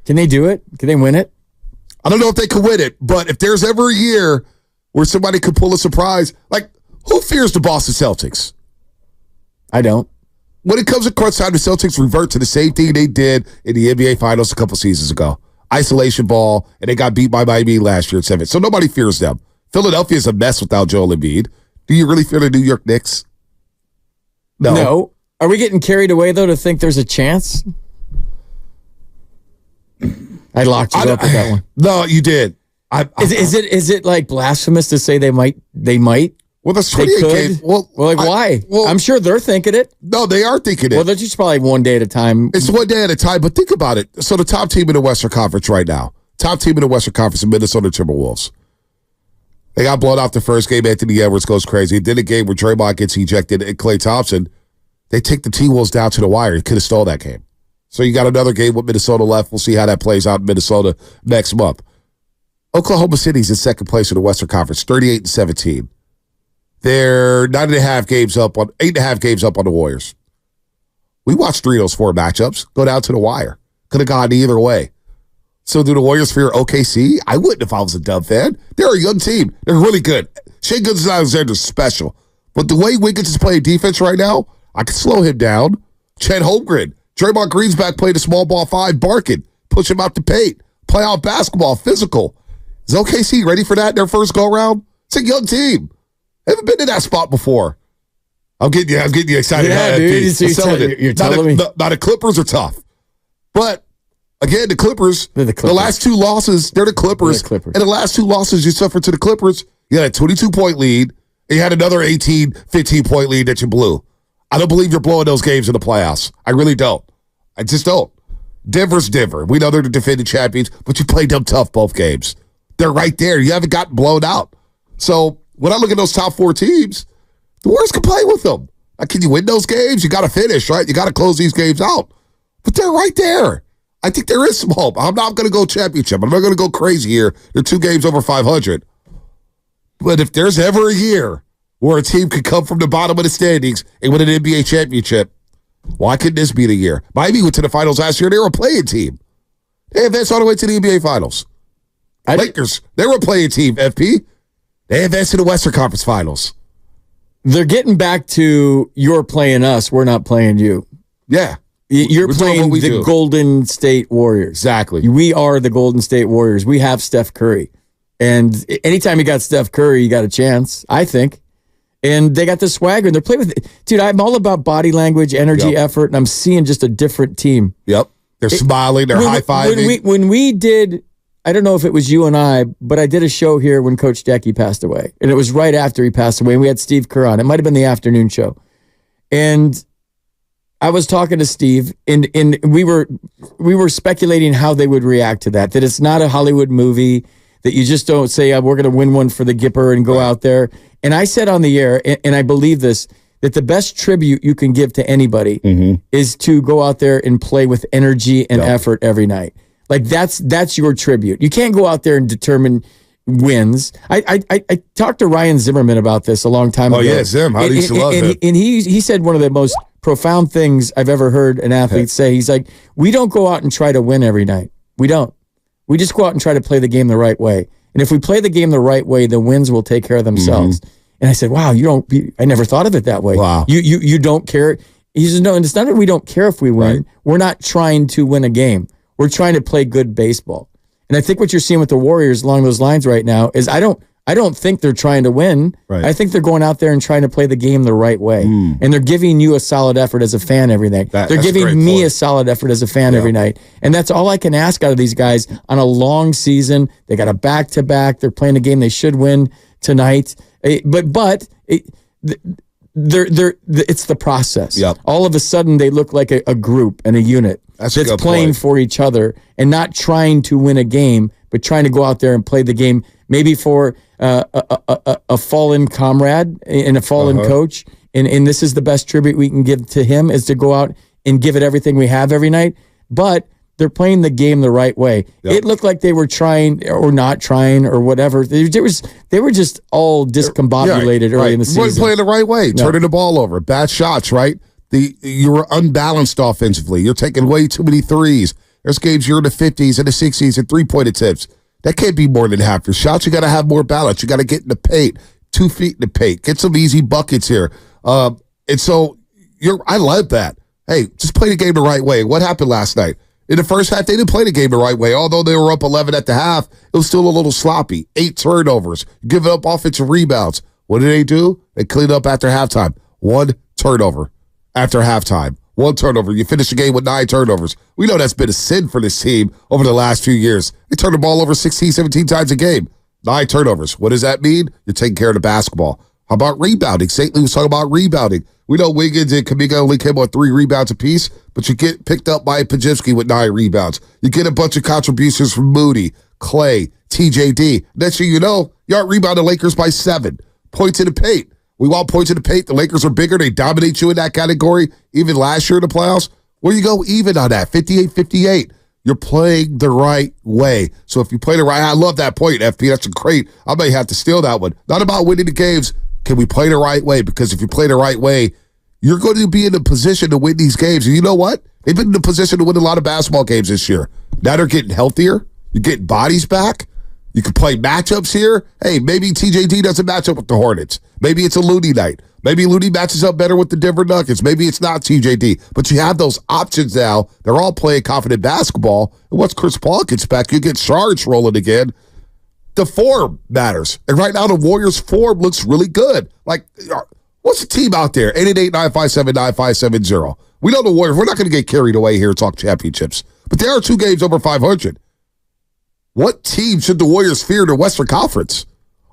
Can they do it? Can they win it? I don't know if they could win it, but if there's ever a year where somebody could pull a surprise, like who fears the Boston Celtics? I don't. When it comes to crunch time, the Celtics revert to the same thing they did in the NBA Finals a couple seasons ago. Isolation ball, and they got beat by Miami last year at 7. So nobody fears them. Philadelphia is a mess without Joel Embiid. Do you really fear the New York Knicks? No. Are we getting carried away, though, to think there's a chance? I locked you up with that one. No, you did. Is it like blasphemous to say they might? Well, that's 28 games. Why? I'm sure they're thinking it. No, they are thinking it. Well, they're just probably one day at a time. It's one day at a time, but think about it. So the top team in the Western Conference right now, top team in the Western Conference, the Minnesota Timberwolves. They got blown out the first game. Anthony Edwards goes crazy. Then a game where Draymond gets ejected and Klay Thompson, they take the T-Wolves down to the wire. He could have stole that game. So you got another game with Minnesota left. We'll see how that plays out in Minnesota next month. Oklahoma City's in second place in the Western Conference, 38-17. They're 8.5 games up on the Warriors. We watched 3 of those 4 matchups go down to the wire. Could have gone either way. So do the Warriors fear OKC? I wouldn't if I was a Dub fan. They're a young team. They're really good. Shai Gilgeous-Alexander's special. But the way Wiggins is playing defense right now, I can slow him down. Chet Holmgren. Draymond Green's back playing a small ball 5, barking. Push him out the paint. Play out basketball, physical. Is OKC ready for that in their first go-around? It's a young team. Haven't been to that spot before. I'm getting you excited. Yeah, dude. You're telling me. Now the Clippers are tough. But again, the Clippers, the last 2 losses, they're the Clippers. And the last 2 losses you suffered to the Clippers, you had a 22-point lead, and you had another 18, 15-point lead that you blew. I don't believe you're blowing those games in the playoffs. I really don't. I just don't. Denver's Denver. We know they're the defending champions, but you played them tough both games. They're right there. You haven't gotten blown out. So when I look at those top 4 teams, the Warriors can play with them. Like, can you win those games? You got to finish, right? You got to close these games out. But they're right there. I think there is some hope. I'm not going to go championship. I'm not going to go crazy here. They're 2 games over 500. But if there's ever a year where a team could come from the bottom of the standings and win an NBA championship, why couldn't this be the year? Miami went to the finals last year. They were a playing team. They advanced all the way to the NBA finals. Lakers, they were a playing team, FP. They advanced to the Western Conference finals. They're getting back to you're playing us, we're not playing you. Yeah. You're playing the Golden State Warriors. Exactly. We are the Golden State Warriors. We have Steph Curry. And anytime you got Steph Curry, you got a chance, I think. And they got the swagger, and they're playing with it. Dude, I'm all about body language, energy, effort, and I'm seeing just a different team. Yep. They're smiling, they're high-fiving. When we did, I don't know if it was you and I, but I did a show here when Coach Decky passed away. And it was right after he passed away, and we had Steve Kerr on. It might have been the afternoon show. And I was talking to Steve, and we were speculating how they would react to that it's not a Hollywood movie, that you just don't say, we're going to win one for the Gipper and go out there. And I said on the air, and I believe this, that the best tribute you can give to anybody is to go out there and play with energy and effort every night. Like that's your tribute. You can't go out there and determine wins. I talked to Ryan Zimmerman about this a long time ago. Oh yeah, Zim. I used to love him. And he said one of the most profound things I've ever heard an athlete say. He's like, we don't go out and try to win every night. We don't. We just go out and try to play the game the right way. And if we play the game the right way, the wins will take care of themselves. And I said, wow, I never thought of it that way. Wow. You don't care. He says, no, and it's not that we don't care if we win. Right. We're not trying to win a game. We're trying to play good baseball. And I think what you're seeing with the Warriors along those lines right now is I don't think they're trying to win. Right. I think they're going out there and trying to play the game the right way. And they're giving you a solid effort as a fan every night. They're giving me a solid effort as a fan every night. And that's all I can ask out of these guys on a long season. They got a back-to-back. They're playing a game they should win tonight. But it's the process. Yep. All of a sudden, they look like a group and a unit that's playing for each other and not trying to win a game, but trying to go out there and play the game maybe for a fallen comrade and a fallen coach. And this is the best tribute we can give to him, is to go out and give it everything we have every night. But they're playing the game the right way. Yep. It looked like they were trying or not trying or whatever. They were just all discombobulated early in the season. You weren't playing the right way, turning the ball over, bad shots, right? You were unbalanced offensively. You're taking way too many threes. There's games you're in the 50s and the 60s and three-point attempts. That can't be more than half your shots. You got to have more balance. You got to get in the paint, 2 feet in the paint. Get some easy buckets here. And so I love that. Hey, just play the game the right way. What happened last night? In the first half, they didn't play the game the right way. Although they were up 11 at the half, it was still a little sloppy. 8 turnovers, giving up offensive rebounds. What do? They cleaned up after halftime. 1 turnover after halftime. 1 turnover. You finish the game with 9 turnovers. We know that's been a sin for this team over the last few years. They turn the ball over 16, 17 times a game. 9 turnovers. What does that mean? You're taking care of the basketball. How about rebounding? St. Louis was talking about rebounding. We know Wiggins and Kuminga only came on 3 rebounds apiece, but you get picked up by Pajewski with 9 rebounds. You get a bunch of contributions from Moody, Clay, TJD. Next thing you know, you out-rebound the Lakers by 7. Points in the paint. We want points in the paint. The Lakers are bigger. They dominate you in that category. Even last year in the playoffs, where you go even on that, 58-58. You're playing the right way. So if you play the right, I love that point, FP. That's great. I may have to steal that one. Not about winning the games. Can we play the right way? Because if you play the right way, you're going to be in a position to win these games. And you know what? They've been in a position to win a lot of basketball games this year. Now they're getting healthier. You're getting bodies back. You can play matchups here. Hey, maybe TJD doesn't match up with the Hornets. Maybe it's a Looney night. Maybe Looney matches up better with the Denver Nuggets. Maybe it's not TJD. But you have those options now. They're all playing confident basketball. And once Chris Paul gets back, you get Sarge rolling again. The form matters. And right now, the Warriors' form looks really good. Like, what's the team out there? 888-957-9570. We know the Warriors. We're not going to get carried away here and talk championships. But there are 2 games over 500. What team should the Warriors fear in the Western Conference?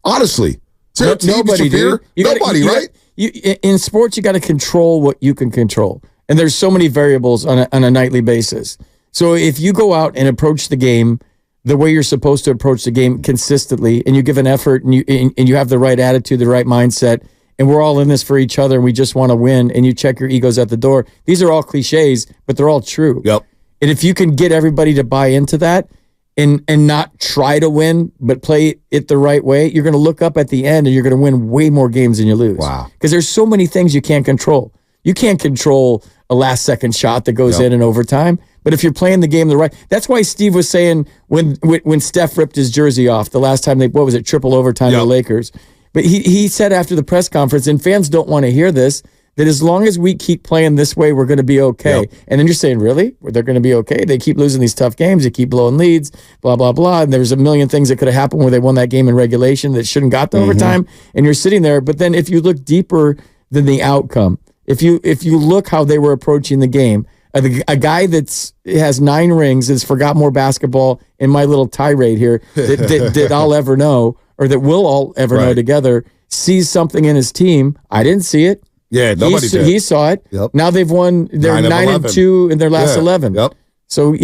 Honestly. Is there a team Nobody, fear? Nobody, right? In sports, you got to control what you can control. And there's so many variables on a nightly basis. So if you go out and approach the game the way you're supposed to approach the game consistently, and you give an effort, and you have the right attitude, the right mindset, and we're all in this for each other, and we just want to win, and you check your egos at the door. These are all cliches, but they're all true. Yep. And if you can get everybody to buy into that and not try to win, but play it the right way, you're going to look up at the end and you're going to win way more games than you lose. Wow. Because there's so many things you can't control. You can't control a last-second shot that goes in overtime. But if you're playing the game the right, that's why Steve was saying when Steph ripped his jersey off the last time triple overtime to the Lakers. But he said after the press conference, and fans don't want to hear this, that as long as we keep playing this way, we're going to be okay. Yep. And then you're saying, really? They're going to be okay? They keep losing these tough games. They keep blowing leads, blah, blah, blah. And there's a million things that could have happened where they won that game in regulation that shouldn't got to overtime. And you're sitting there. But then if you look deeper than the outcome, if you look how they were approaching the game, a guy has 9 rings, has forgot more basketball in my little tirade here that I'll ever know, or that we'll all ever know together, sees something in his team. I didn't see it. Yeah, nobody did. He saw it. Yep. Now they've won. They're 9-2 in their last 11. Yep. So,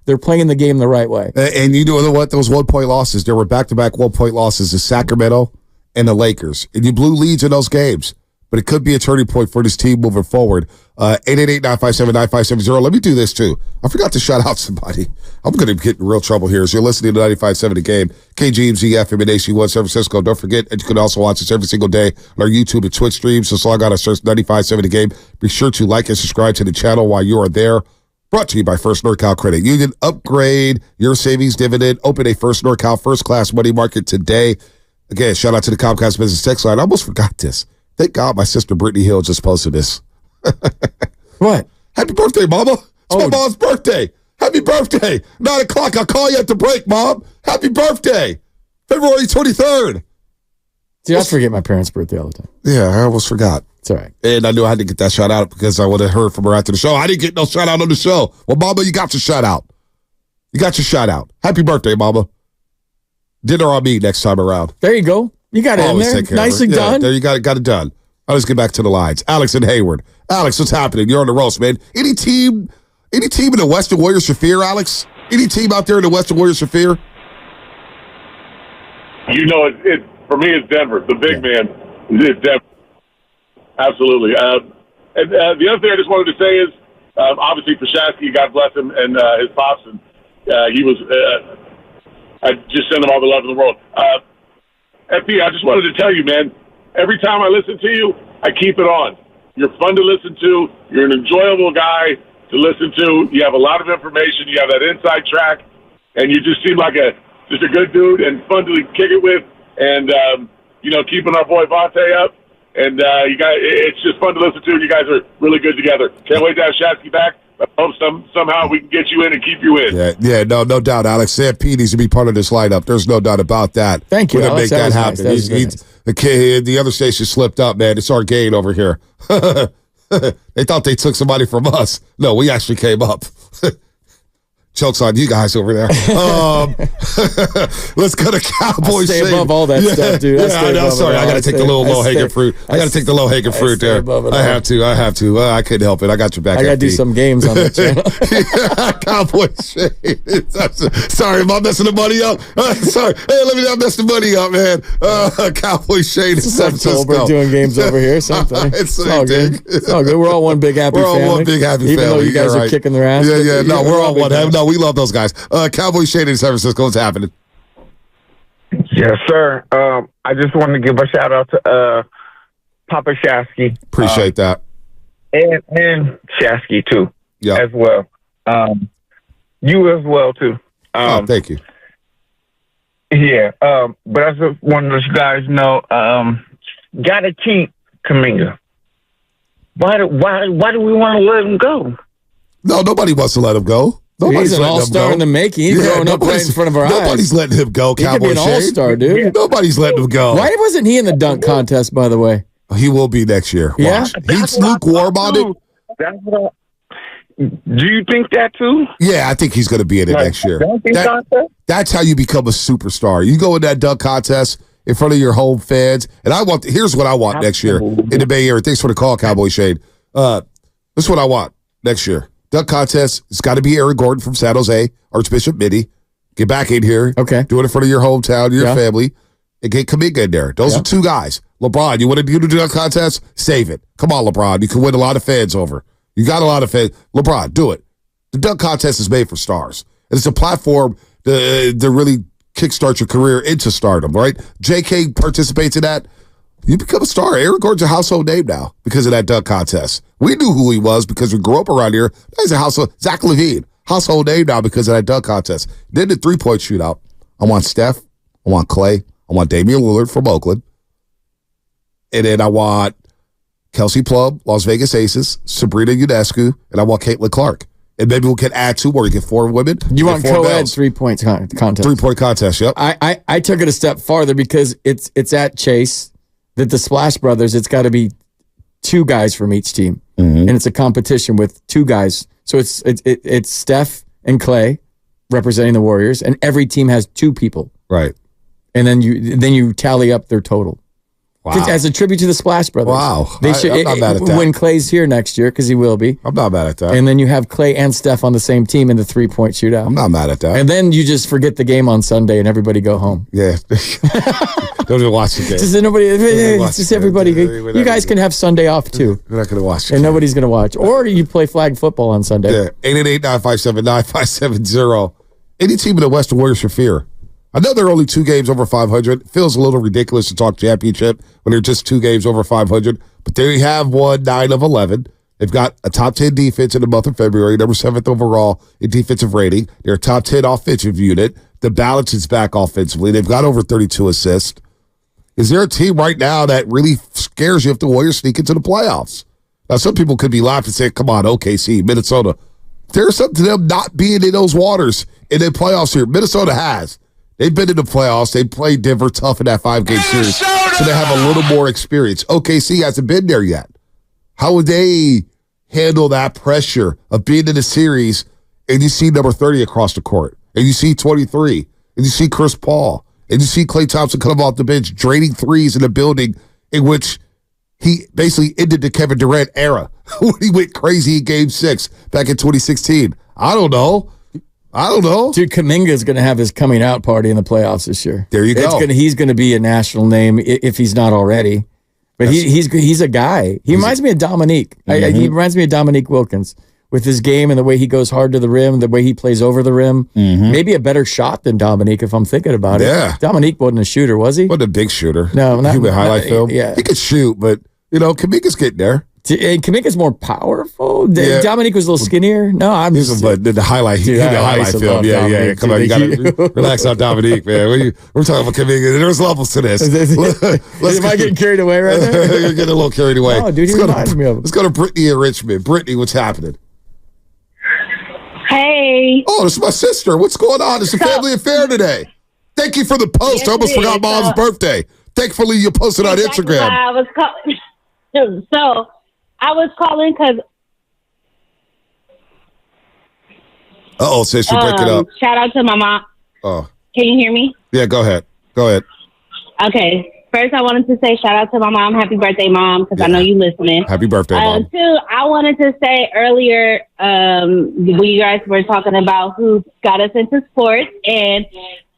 they're playing the game the right way. And you know what? Those 1-point losses, there were back-to-back 1-point losses to Sacramento and the Lakers. And you blew leads in those games. But it could be a turning point for this team moving forward. 888-957-9570. Let me do this, too. I forgot to shout out somebody. I'm going to get in real trouble here. So you're listening to 95.7 The Game, KGMZ, FM, and AC1 San Francisco. Don't forget, and you can also watch us every single day on our YouTube and Twitch streams. So log on and search 95.7 The Game. Be sure to like and subscribe to the channel while you are there. Brought to you by First NorCal Credit Union. Upgrade your savings dividend. Open a First NorCal first-class money market today. Again, shout out to the Comcast Business Text Line. I almost forgot this. Thank God my sister Brittany Hill just posted this. What? Happy birthday, Mama. It's my mom's birthday. Happy birthday. 9 o'clock. I'll call you at the break, Mom. Happy birthday. February 23rd. See, I forget my parents' birthday all the time. Yeah, I almost forgot. It's all right. And I knew I had to get that shout out because I would have heard from her after the show. I didn't get no shout out on the show. Well, Mama, you got your shout out. You got your shout out. Happy birthday, Mama. Dinner on me next time around. There you go. You got it in there. Nicely done. There you got it done. Let's get back to the lines. Alex and Hayward. Alex, what's happening? You're on the roast, man. Any team in the Western Warriors should fear, Alex? Any team out there in the Western Warriors should fear? You know, it for me, it's Denver. The big man is Denver. Absolutely. And the other thing I just wanted to say is, obviously, Pashasky, God bless him, and his pops, and he was. I just send him all the love in the world. FP, I just wanted to tell you, man. Every time I listen to you, I keep it on. You're fun to listen to. You're an enjoyable guy. to listen to. You have a lot of information. You have that inside track, and you just seem like just a good dude and fun to kick it with. And keeping our boy Vontae up. And you guys, it's just fun to listen to. You guys are really good together. Can't wait to have Shasky back. I hope somehow we can get you in and keep you in. Yeah, no doubt, Alex. Sam P needs to be part of this lineup. There's no doubt about that. Thank you, We're gonna Alex. make that happen. Nice. Nice. The kid, the other station slipped up, man. It's our gain over here. They thought they took somebody from us. No, we actually came up. Joke's on you guys over there. Let's go to Cowboys. Stay above all that stuff, dude. I know. Sorry, I got to take the low hanging fruit. I got to take the low hanging fruit there. I have to. I couldn't help it. I got your back. I got to do some games on the channel. Cowboys shade. Sorry, am I messing the money up? Sorry. Hey, let me not mess the money up, man. Cowboys shade. It's San Francisco. Doing games over here. Same thing. It's all good. It's all good. We're all one big happy family. We're all one big happy family. Even though you guys are kicking their ass. Yeah. No, we're all one. No, we love those guys. Cowboys shade in San Francisco. What's happening? Yes, sir. I just wanted to give a shout out to Papa Shasky. Appreciate that. And Shasky too. Yeah. As well. You as well too. Thank you. Yeah. But I just wanted to let you guys know, gotta keep Kuminga. Why do we want to let him go? No, nobody wants to let him go. He's an all-star in the making. He's growing up right in front of our eyes. Nobody's letting him go, Cowboy He could be an all-star, dude. Yeah. Nobody's letting him go. Why wasn't he in the dunk contest, by the way? He will be next year. Yeah? Watch. He's lukewarm on it. That's what do you think that too? Yeah, I think he's going to be in it next year. That's how you become a superstar. You go in that dunk contest in front of your home fans. And here's what I want next year in the Bay Area. Thanks for the call, Cowboy Shade. This is what I want next year. Dunk contest. It's got to be Aaron Gordon from San Jose, Archbishop Mitty. Get back in here. Okay. Do it in front of your hometown, your family, and get Kuminga in there. Those are two guys. LeBron, you want to do the dunk contest? Save it. Come on, LeBron. You can win a lot of fans over. You got a lot of fans. LeBron, do it. The dunk contest is made for stars. And it's a platform to really kickstart your career into stardom, right? JK participates in that. You become a star. Aaron Gordon's a household name now because of that dunk contest. We knew who he was because we grew up around here. He's a household. Zach LaVine, household name now because of that dunk contest. Then the three-point shootout. I want Steph. I want Clay. I want Damian Lillard from Oakland. And then I want Kelsey Plum, Las Vegas Aces, Sabrina Ionescu, and I want Caitlin Clark. And maybe we can add two more. You get four women. You want co-ed three-point contest. Three-point contest, yep. I took it a step farther because it's at Chase. That the Splash Brothers, it's got to be two guys from each team, and it's a competition with two guys. So it's Steph and Clay representing the Warriors, and every team has two people, right? And then you tally up their total. Wow. As a tribute to the Splash Brothers. Wow, they should. I'm not mad at that. When Clay's here next year, because he will be. I'm not mad at that. And then you have Clay and Steph on the same team in the three-point shootout. I'm not mad at that. And then you just forget the game on Sunday and everybody go home. Yeah. Don't even watch the game. Just everybody. You guys can have Sunday off too. We're not going to watch it. And nobody's going to watch. Or you play flag football on Sunday. Yeah. 888-957-9570. Any team in the West, the Warriors should fear. I know they're only 2 games over 500. It feels a little ridiculous to talk championship when they're just 2 games over 500. But they have won 9 of 11. They've got a top 10 defense in the month of February, number 7th overall in defensive rating. They're a top 10 offensive unit. The balance is back offensively. They've got over 32 assists. Is there a team right now that really scares you if the Warriors sneak into the playoffs? Now, some people could be laughing and say, come on, OKC, Minnesota. There's something to them not being in those waters in the playoffs here. Minnesota has. They've been in the playoffs. They played Denver tough in that 5-game series, so they have a little more experience. OKC hasn't been there yet. How would they handle that pressure of being in the series and you see number 30 across the court, and you see 23, and you see Chris Paul, and you see Klay Thompson come off the bench draining threes in a building in which he basically ended the Kevin Durant era when he went crazy in Game 6 back in 2016. I don't know. Dude, Kuminga is going to have his coming out party in the playoffs this year. There you go. He's going to be a national name if he's not already. But he's a guy. He reminds me of Dominique. He reminds me of Dominique Wilkins with his game and the way he goes hard to the rim, the way he plays over the rim. Maybe a better shot than Dominique if I'm thinking about it. Yeah. Dominique wasn't a shooter, was he? Wasn't a big shooter. No, not highlight film. Yeah. He could shoot, but, Kuminga's getting there. And Kaminga's more powerful. Yeah. Dominique was a little skinnier. No, I'm just. But the highlight, Dude, the I highlight used to film. love Yeah. Dominique, Come on, you gotta relax on Dominique, man. We're talking about Kaminga. There's levels to this. Am I getting carried away right now? You're getting a little carried away. Oh, dude, he reminds me of him. Let's go to Brittany in Richmond. Brittany, what's happening? Hey. Oh, this is my sister. What's going on? It's a family affair today. Thank you for the post. Yes, I almost it forgot is. Mom's birthday. Thankfully, you posted on Exactly Instagram. why I was calling. So I was calling because Uh-oh, sis, you're breaking up. shout out to my mom. Oh, Can you hear me? yeah, go ahead. Go ahead. Okay. First, I wanted to say shout out to my mom. Happy birthday, Mom, because I know you listening. Happy birthday, Mom. Two, I wanted to say earlier when you guys were talking about who got us into sports, and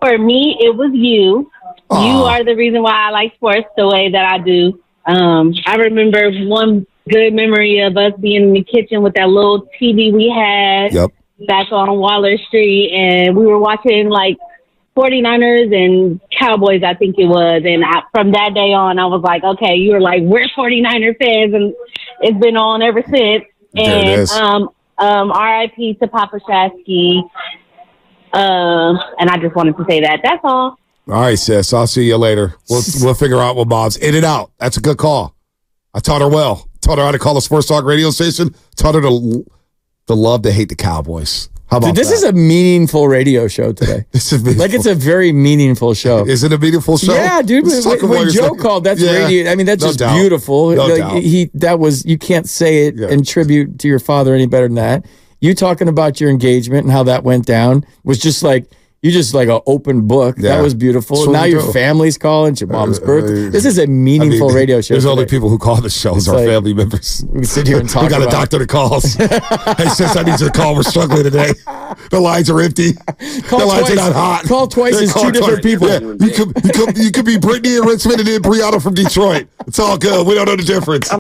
for me, it was you. Aw. You are the reason why I like sports the way that I do. I remember one good memory of us being in the kitchen with that little TV we had Yep. back on Waller Street, and we were watching like 49ers and Cowboys, I think it was. And from that day on, I was like, okay, you were like, we're 49er fans, and it's been on ever since. There it is. And RIP to Papa Shasky. And I just wanted to say that. That's all. All right, sis. I'll see you later. We'll figure out what Mom's in and out. That's a good call. I taught her well. Taught her how to call a sports talk radio station. Taught her to love to hate the Cowboys. How about Dude, this that? is a meaningful radio show today. This is meaningful. Like, it's a very meaningful show. Is it a meaningful show? Yeah, dude. Let's talk about When your Joe second- called, that's Yeah. radio. I mean, that's No just doubt. beautiful. No Like, doubt. that was, you can't say it Yeah. in tribute to your father any better than that. You talking about your engagement and how that went down was just like, you just like an open book. Yeah. That was beautiful. That's what Now we your do. family's calling. It's your mom's birthday. This is a meaningful radio show. There's only today. people who call the shows It's our like- family members. We sit here and talk We got about a doctor that calls. Hey, sis, I need you to call. We're struggling today. The lines are empty. Call The lines twice. are not hot. Call twice. Yeah, It's call two different twice. people. Yeah, you could be Brittany in Richmond and then Brianna from Detroit. It's all good. We don't know the difference.